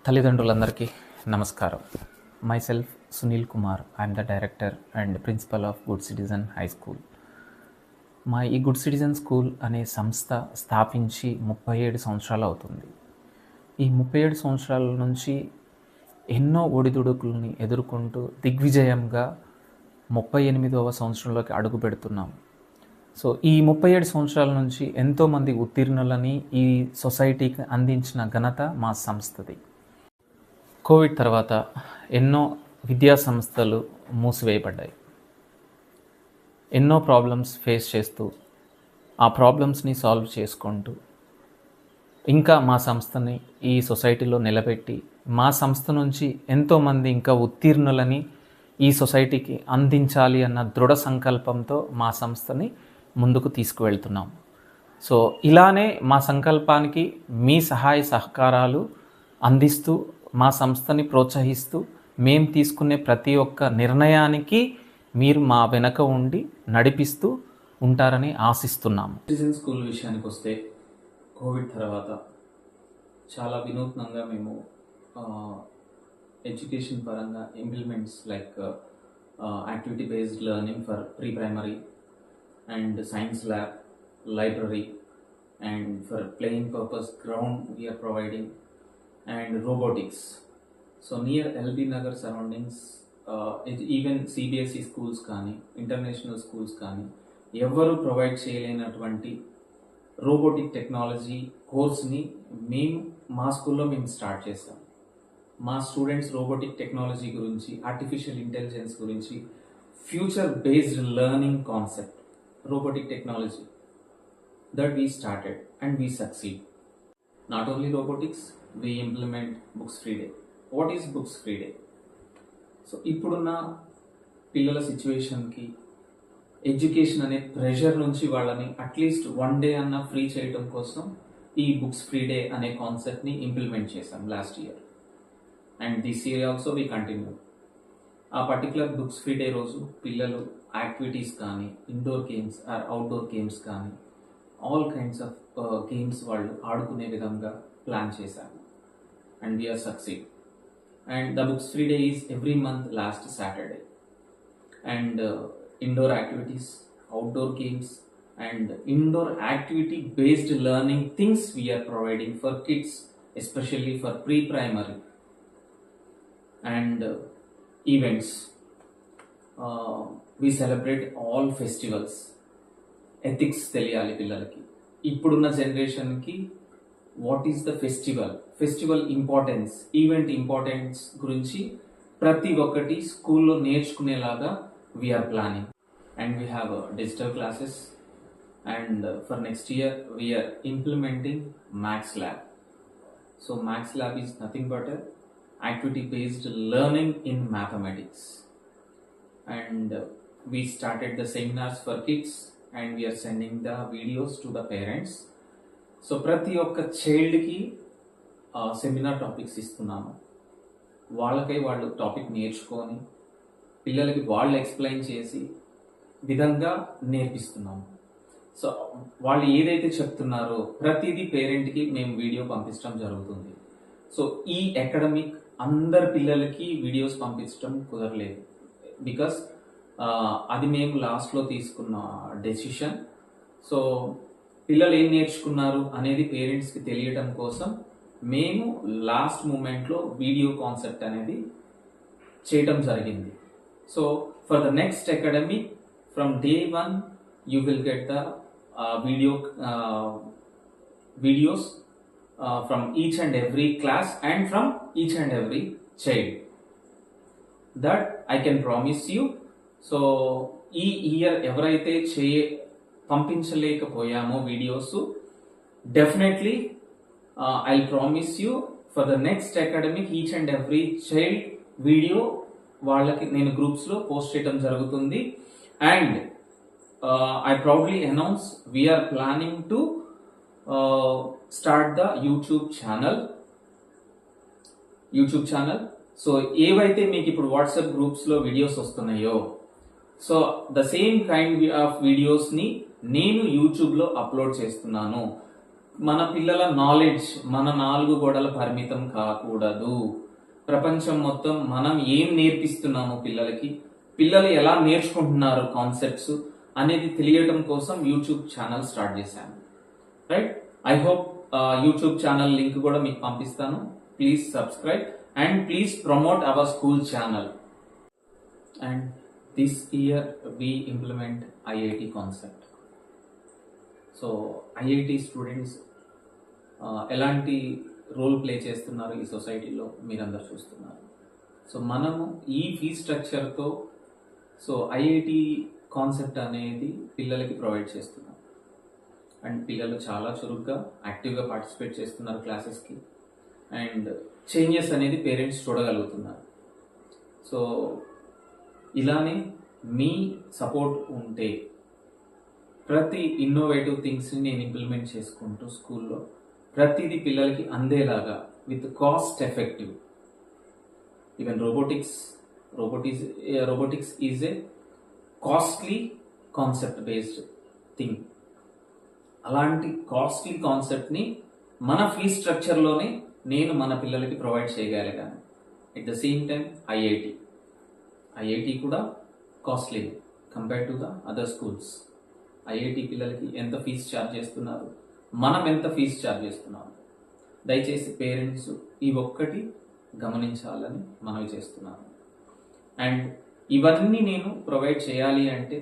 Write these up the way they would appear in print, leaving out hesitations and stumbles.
తల్లిదండ్రులందరికీ నమస్కారం. Myself Sunil Kumar. I'm the director and principal of good citizen high school. ఈ good citizen school అనే సంస్థ స్థాపించి 37 సంవత్సరాలు అవుతుంది. ఈ 37 సంవత్సరాల నుంచి ఎన్నో ఒడిదుడుకుల్ని ఎదుర్కొంటూ దిగ్విజయంగా 38వ సంవత్సరంలోకి అడుగు పెడుతున్నాం. సో ఈ 37 సంవత్సరాల నుంచి ఎంతోమంది ఉత్తీర్ణులని ఈ సొసైటీకి అందించిన ఘనత మా సంస్థది. కోవిడ్ తర్వాత ఎన్నో విద్యా సంస్థలు మూసివేయబడ్డాయి. ఎన్నో ప్రాబ్లమ్స్ ఫేస్ చేస్తూ ఆ ప్రాబ్లమ్స్ని సాల్వ్ చేసుకుంటూ ఇంకా మా సంస్థని ఈ సొసైటీలో నిలబెట్టి మా సంస్థ నుంచి ఎంతోమంది ఇంకా ఉత్తీర్ణులని ఈ సొసైటీకి అందించాలి అన్న దృఢ సంకల్పంతో మా సంస్థని ముందుకు తీసుకువెళ్తున్నాం. సో ఇలానే మా సంకల్పానికి మీ సహాయ సహకారాలు అందిస్తూ మా సంస్థని ప్రోత్సహిస్తూ మేము తీసుకునే ప్రతి ఒక్క నిర్ణయానికి మీరు మా వెనక ఉండి నడిపిస్తూ ఉంటారని ఆశిస్తున్నాము. సిటిజన్ స్కూల్ విషయానికి వస్తే కోవిడ్ తర్వాత చాలా వినూత్నంగా మేము ఎడ్యుకేషన్ పరంగా implements like activity based learning for pre primary and science lab, library and for playing purpose ground we are providing and robotics. So near LB Nagar surroundings, even CBSE schools కానీ international schools కానీ ఎవరు provide చేయలేనటువంటి robotic technology కోర్స్ని మా స్కూల్లో మేము start చేస్తాం. మా students robotic technology గురించి, ఆర్టిఫిషియల్ ఇంటెలిజెన్స్ గురించి, future based learning concept, robotic technology that we started and we succeed. Not only robotics, we implement Books Free Day. What is Books Free Day? So ఇప్పుడున్న పిల్లల సిచ్యువేషన్కి education అనే pressure నుంచి వాళ్ళని at least 1 day అన్న free చేయడం కోసం ఈ బుక్స్ ఫ్రీ డే అనే కాన్సెప్ట్ని ఇంప్లిమెంట్ చేశాం last year. And this year also we continue. ఆ పర్టికులర్ బుక్స్ ఫ్రీ డే రోజు పిల్లలు యాక్టివిటీస్ కానీ, indoor games or outdoor games కానీ, ఆల్ కైండ్స్ ఆఫ్ గేమ్స్ వాళ్ళు ఆడుకునే విధంగా ప్లాన్ చేశాము. And we are succeed. And the books free day is every month last Saturday. And indoor activities, outdoor games, and indoor activity based learning things we are providing for kids, especially for pre-primary. And events. We celebrate all festivals. Ethics తెలియాలి పిల్లలకి. ఇప్పుడున్న జనరేషన్కి what is the festival importance, event importance గురించి ప్రతి ఒక్కటి స్కూల్లో నేర్చుకునేలాగా we're planning. And we have digital classes. And for next year we're implementing maths lab. So maths lab is nothing but activity based learning in mathematics. And we started the seminars for kids and we're sending the videos to the parents. So ప్రతి ఒక్క చైల్డ్కి seminar topics ఇస్తున్నాము. వాళ్ళు topic నేర్చుకొని పిల్లలకి వాళ్ళు explain చేసి విధంగా నేర్పిస్తున్నాము. So వాళ్ళు ఏదైతే చెప్తున్నారో ప్రతిదీ పేరెంట్కి మేము వీడియో పంపించడం జరుగుతుంది. సో ఈ అకాడమిక్ అందరి పిల్లలకి వీడియోస్ పంపించడం కుదరలేదు. బికాస్ అది మేము లాస్ట్లో తీసుకున్న డెసిషన్. సో పిల్లలు ఏం నేర్చుకున్నారు అనేది పేరెంట్స్కి తెలియడం కోసం మేము లాస్ట్ మూమెంట్లో వీడియో కాన్సెప్ట్ అనేది చేయటం జరిగింది. So for the next academic from day 1 you will get the videos from each and every class and from each and every child. That I can promise you. So ఈ year ఎవరైతే పంపించలేకపోయామో videos, definitely I promise you for the next academic each and every child video వాళ్ళకి నేను గ్రూప్స్లో post చేయడం జరుగుతుంది. And I proudly announce we're planning to start the YouTube channel. So ఏవైతే మీకు ఇప్పుడు వాట్సాప్ గ్రూప్స్లో వీడియోస్ వస్తున్నాయో, so the same kind of వీడియోస్ని నేను యూట్యూబ్లో అప్లోడ్ చేస్తున్నాను. మన పిల్లల నాలెడ్జ్ మన 4 గోడల పరిమితం కాకూడదు. ప్రపంచం మొత్తం మనం ఏం నేర్పిస్తున్నాము పిల్లలకి, పిల్లలు ఎలా నేర్చుకుంటున్నారు కాన్సెప్ట్స్ అనేది తెలియటం కోసం యూట్యూబ్ ఛానల్ స్టార్ట్ చేశాను. Right, I hope YouTube channel link కూడా మీకు పంపిస్తాను. Please subscribe and please promote our school channel. And this year we implement IIT concept. So IIT students ఎలాంటి రోల్ ప్లే చేస్తున్నారు ఈ సొసైటీలో మీరందరూ చూస్తున్నారు. సో మనము ఈ ఫీ స్ట్రక్చర్తో సో ఐఐటి కాన్సెప్ట్ అనేది పిల్లలకి ప్రొవైడ్ చేస్తున్నాం. అండ్ పిల్లలు చాలా చురుగ్గా యాక్టివ్గా పార్టిసిపేట్ చేస్తున్నారు క్లాసెస్కి. అండ్ చేంజెస్ అనేది పేరెంట్స్ చూడగలుగుతున్నారు. సో ఇలానే మీ సపోర్ట్ ఉంటే ప్రతి ఇన్నోవేటివ్ థింగ్స్ని నేను ఇంప్లిమెంట్ చేసుకుంటూ స్కూల్లో ప్రతిదీ పిల్లలకి అందేలాగా with cost effective. Even robotics is a costly concept based thing. అలాంటి కాస్ట్లీ కాన్సెప్ట్ని మన ఫీ స్ట్రక్చర్లోనే నేను మన పిల్లలకి ప్రొవైడ్ చేయగలిగాను. At the same time IIT కూడా costly compare to the other schools. IIT పిల్లలకి ఎంత ఫీజు ఛార్జ్ చేస్తున్నారు, మనం ఎంత ఫీజు ఛార్జ్ చేస్తున్నాము, దయచేసి పేరెంట్స్ ఈ ఒక్కటి గమనించాలని మనవి చేస్తున్నాను. అండ్ ఇవన్నీ నేను ప్రొవైడ్ చేయాలి అంటే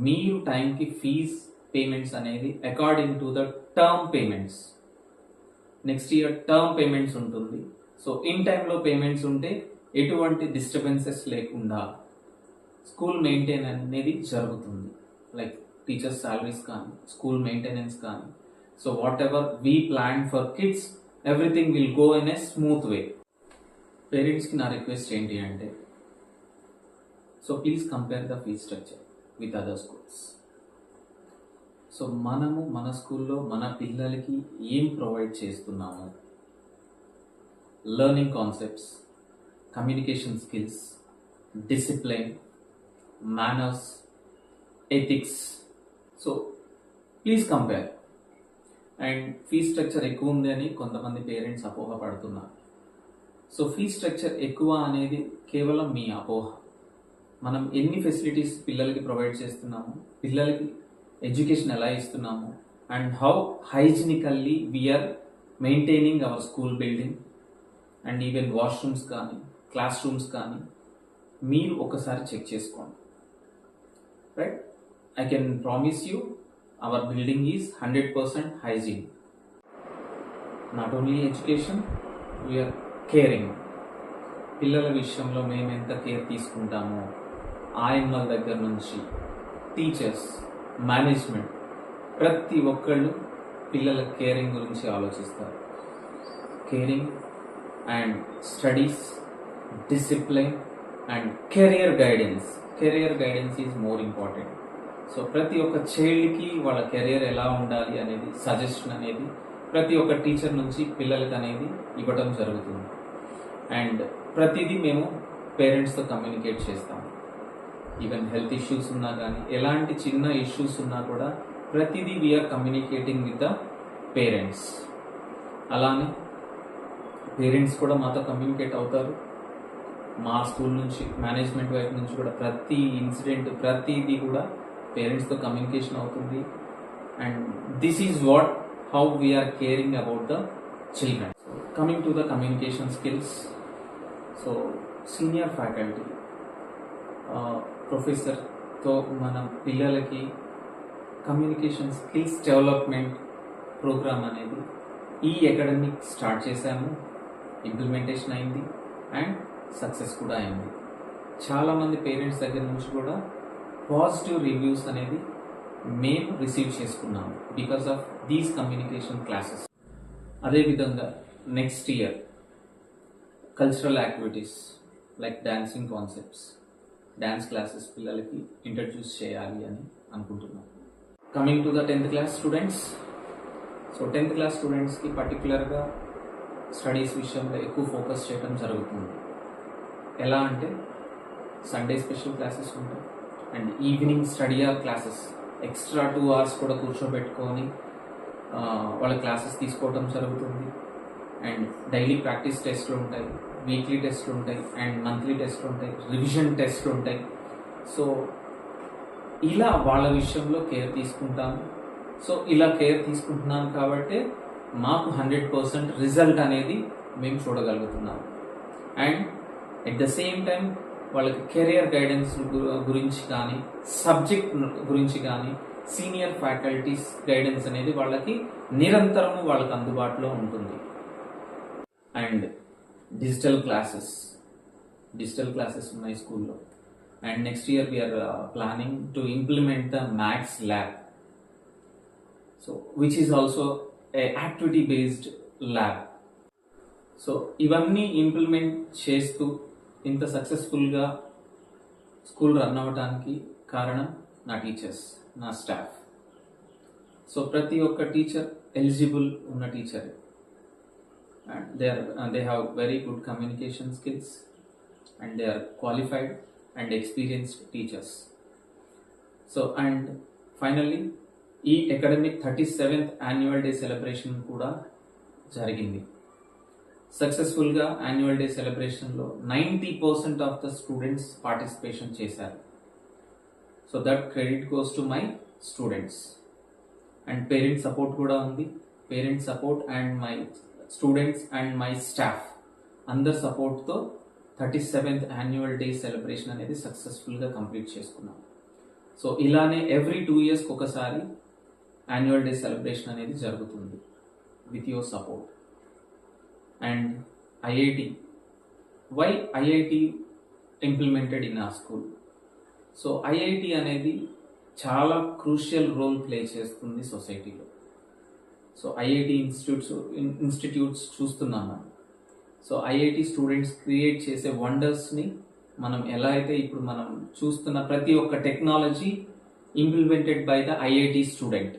మీరు టైంకి ఫీజ్ పేమెంట్స్ అనేది according to the term payments. Next year term payments ఉంటుంది. సో ఇన్ టైంలో పేమెంట్స్ ఉంటే ఎటువంటి డిస్టర్బెన్సెస్ లేకుండా స్కూల్ మెయింటైన్ అనేది జరుగుతుంది. లైక్ టీచర్స్ సాలరీస్ కానీ, స్కూల్ మెయింటెనెన్స్ కానీ. So whatever we plan for kids, everything will go in a smooth way. పేరెంట్స్కి నా రిక్వెస్ట్ ఏంటి అంటే, so please compare the fee structure with other schools. So మనము మన స్కూల్లో మన పిల్లలకి ఏం ప్రొవైడ్ చేస్తున్నాము, learning concepts, communication skills, discipline, manners, ethics. So please compare. And fee structure ఎక్కువ ఉంది అని కొంతమంది పేరెంట్స్ అపోహపడుతున్నారు. సో ఫీ స్ట్రక్చర్ ఎక్కువ అనేది కేవలం మీ అపోహ. మనం ఎన్ని ఫెసిలిటీస్ పిల్లలకి ప్రొవైడ్ చేస్తున్నాము, పిల్లలకి ఎడ్యుకేషన్ ఎలా ఇస్తున్నాము, and how hygienically we're maintaining our school building and even washrooms కానీ క్లాస్ రూమ్స్ కానీ మీరు ఒకసారి చెక్ చేసుకోండి. Right, I can promise you our building is 100% hygiene. Not only education, we are caring. పిల్లల విషయంలో మేము ఎంత కేర్ తీసుకుంటామో, ఆయమ్మల దగ్గర నుంచి టీచర్స్, మేనేజ్మెంట్, ప్రతి ఒక్కళ్ళు పిల్లల కేరింగ్ గురించి ఆలోచిస్తారు. Caring and studies, discipline and career guidance is more important. So ప్రతి ఒక్క చైల్డ్కి వాళ్ళ కెరియర్ ఎలా ఉండాలి అనేది సజెషన్ అనేది ప్రతి ఒక్క టీచర్ నుంచి పిల్లలకి అనేది ఇవ్వడం జరుగుతుంది. అండ్ ప్రతిదీ మేము పేరెంట్స్తో కమ్యూనికేట్ చేస్తాము. ఈవెన్ హెల్త్ ఇష్యూస్ ఉన్నా కానీ, ఎలాంటి చిన్న ఇష్యూస్ ఉన్నా కూడా ప్రతిదీ we are communicating with the parents. అలానే పేరెంట్స్ కూడా మాతో కమ్యూనికేట్ అవుతారు. మా స్కూల్ నుంచి, మేనేజ్మెంట్ వైపు నుంచి కూడా ప్రతి ఇన్సిడెంట్, ప్రతిదీ కూడా పేరెంట్స్తో కమ్యూనికేషన్ అవుతుంది. And this is what how we're caring about the children. Coming to the communication skills. So senior faculty, ప్రొఫెసర్తో మన పిల్లలకి కమ్యూనికేషన్ స్కిల్స్ డెవలప్మెంట్ ప్రోగ్రామ్ అనేది ఈ అకాడమిక్ స్టార్ట్ చేశాము. ఇంప్లిమెంటేషన్ అయింది అండ్ సక్సెస్ కూడా అయింది. చాలామంది పేరెంట్స్ దగ్గర నుంచి కూడా పాజిటివ్ రివ్యూస్ అనేది మేము రిసీవ్ చేసుకున్నాము because of these communication classes. అదేవిధంగా next year cultural activities like dancing concepts, dance classes పిల్లలకి ఇంట్రడ్యూస్ చేయాలి అని అనుకుంటున్నాం. Coming to the 10th class students. So 10th class స్టూడెంట్స్కి పర్టికులర్గా స్టడీస్ విషయంలో ఎక్కువ ఫోకస్ చేయడం జరుగుతుంది. ఎలా అంటే సండే స్పెషల్ క్లాసెస్ ఉంటాయి and evening study hour classes extra 2 hours కూడా కూర్చోబెట్టుకొని వాళ్ళ క్లాసెస్ తీసుకోవడం జరుగుతుంది. అండ్ డైలీ ప్రాక్టీస్ టెస్ట్లు ఉంటాయి, వీక్లీ టెస్ట్లు ఉంటాయి, అండ్ మంత్లీ టెస్ట్లు ఉంటాయి, రివిజన్ టెస్ట్లు ఉంటాయి. సో ఇలా వాళ్ళ విషయంలో కేర్ తీసుకుంటాము. సో ఇలా కేర్ తీసుకుంటున్నాం కాబట్టి మాకు 100% రిజల్ట్ అనేది మేము చూడగలుగుతున్నాము. And at the same time వాళ్ళకి కెరియర్ గైడెన్స్ గురించి కానీ, సబ్జెక్ట్ గురించి కానీ, సీనియర్ ఫ్యాకల్టీస్ గైడెన్స్ అనేది వాళ్ళకి నిరంతరము వాళ్ళకి అందుబాటులో ఉంటుంది. అండ్ డిజిటల్ క్లాసెస్ ఉన్నాయి స్కూల్లో. And next year we are planning to implement the maths lab, so which is also a activity based lab. So ఇవన్నీ ఇంప్లిమెంట్ చేస్తూ ఇంత సక్సెస్ఫుల్గా స్కూల్ రన్ అవ్వడానికి కారణం నా టీచర్స్, నా స్టాఫ్. సో ప్రతి ఒక్క టీచర్ ఎలిజిబుల్ ఉన్న teacher, and they have very good communication skills and they are qualified and experienced teachers. So and finally ఈ academic 37th annual day celebration కూడా జరిగింది. సక్సెస్ఫుల్గా యాన్యువల్ డే సెలబ్రేషన్లో 90% ఆఫ్ ద స్టూడెంట్స్ పార్టిసిపేషన్ చేశారు. So that credit goes to my students. And parent support కూడా ఉంది. Parent support and my students and my staff అందరి సపోర్ట్తో 37th యాన్యువల్ డే సెలబ్రేషన్ అనేది సక్సెస్ఫుల్గా కంప్లీట్ చేసుకున్నాం. సో ఇలానే ఎవ్రీ 2 years ఒకసారి యాన్యువల్ డే సెలబ్రేషన్ అనేది జరుగుతుంది with your support. And IIT, why IIT implemented in ఆ స్కూల్? సో ఐఐటి అనేది చాలా క్రూషియల్ రోల్ ప్లే చేస్తుంది సొసైటీలో. సో ఐఐటి ఇన్స్టిట్యూట్స్ చూస్తున్నాం. సో ఐఐటి స్టూడెంట్స్ క్రియేట్ చేసే వండర్స్ని మనం ఎలా అయితే ఇప్పుడు మనం చూస్తున్న ప్రతి ఒక్క technology implemented by the IIT student.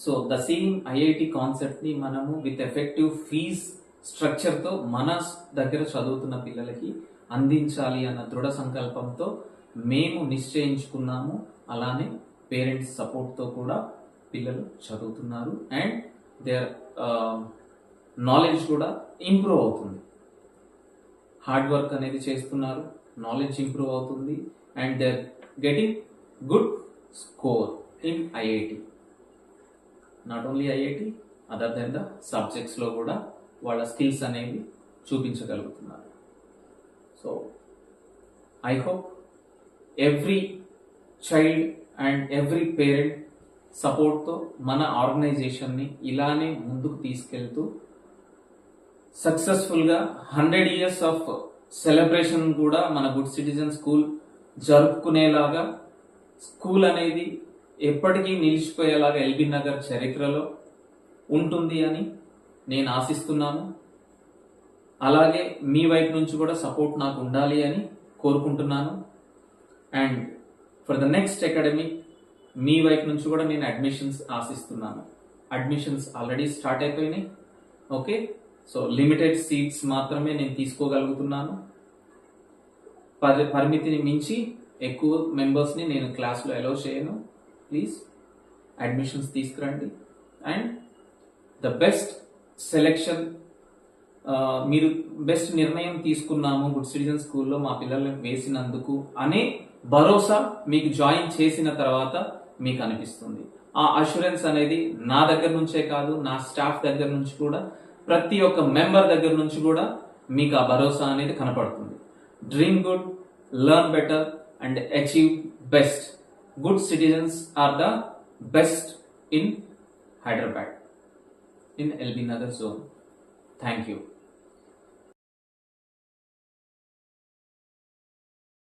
So the same IIT కాన్సెప్ట్ని మనము విత్ ఎఫెక్టివ్ ఫీజ్ స్ట్రక్చర్తో మన దగ్గర చదువుతున్న పిల్లలకి అందించాలి అన్న దృఢ సంకల్పంతో మేము నిశ్చయించుకున్నాము. అలానే పేరెంట్స్ సపోర్ట్తో కూడా పిల్లలు చదువుతున్నారు అండ్ దేర్ నాలెడ్జ్ కూడా ఇంప్రూవ్ అవుతుంది. హార్డ్ వర్క్ అనేది చేస్తున్నారు, నాలెడ్జ్ ఇంప్రూవ్ అవుతుంది and they are getting good score in IIT. Not only IIT, other then the సబ్జెక్ట్స్లో కూడా వాళ్ళ స్కిల్స్ అనేవి చూపించగలుగుతున్నారు. So I hope every child and every parent సపోర్ట్తో మన ఆర్గనైజేషన్ని ఇలానే ముందుకు తీసుకెళ్తూ సక్సెస్ఫుల్గా 100 years ఆఫ్ సెలబ్రేషన్ కూడా మన గుడ్ సిటిజన్ స్కూల్ జరుపుకునేలాగా, స్కూల్ అనేది ఎప్పటికీ నిలిచిపోయేలాగా ఎల్బీ నగర్ చరిత్రలో ఉంటుంది అని నేను ఆశిస్తున్నాను. అలాగే మీ వైపు నుంచి కూడా సపోర్ట్ నాకు ఉండాలి అని కోరుకుంటున్నాను. And for the next academic మీ వైపు నుంచి కూడా నేను అడ్మిషన్స్ ఆశిస్తున్నాను. అడ్మిషన్స్ ఆల్రెడీ స్టార్ట్ అయిపోయినాయి. ఓకే, సో లిమిటెడ్ సీట్స్ మాత్రమే నేను తీసుకోగలుగుతున్నాను. పరిమితిని మించి ఎక్కువ మెంబర్స్ని నేను క్లాస్లో అలౌ చేయను. ప్లీజ్ అడ్మిషన్స్ తీసుకురండి. అండ్ ద బెస్ట్ సెలెక్షన్, మీరు బెస్ట్ నిర్ణయం తీసుకున్నాము గుడ్ సిటిజన్ స్కూల్లో మా పిల్లల్ని వేసినందుకు అనే భరోసా మీకు జాయిన్ చేసిన తర్వాత మీకు అనిపిస్తుంది. ఆ అష్యూరెన్స్ అనేది నా దగ్గర నుంచే కాదు, నా స్టాఫ్ దగ్గర నుంచి కూడా, ప్రతి ఒక్క మెంబర్ దగ్గర నుంచి కూడా మీకు ఆ భరోసా అనేది కనపడుతుంది. Dream good, learn better and achieve best. Good citizens are the best in Hyderabad, in LB Nagar zone. Thank you.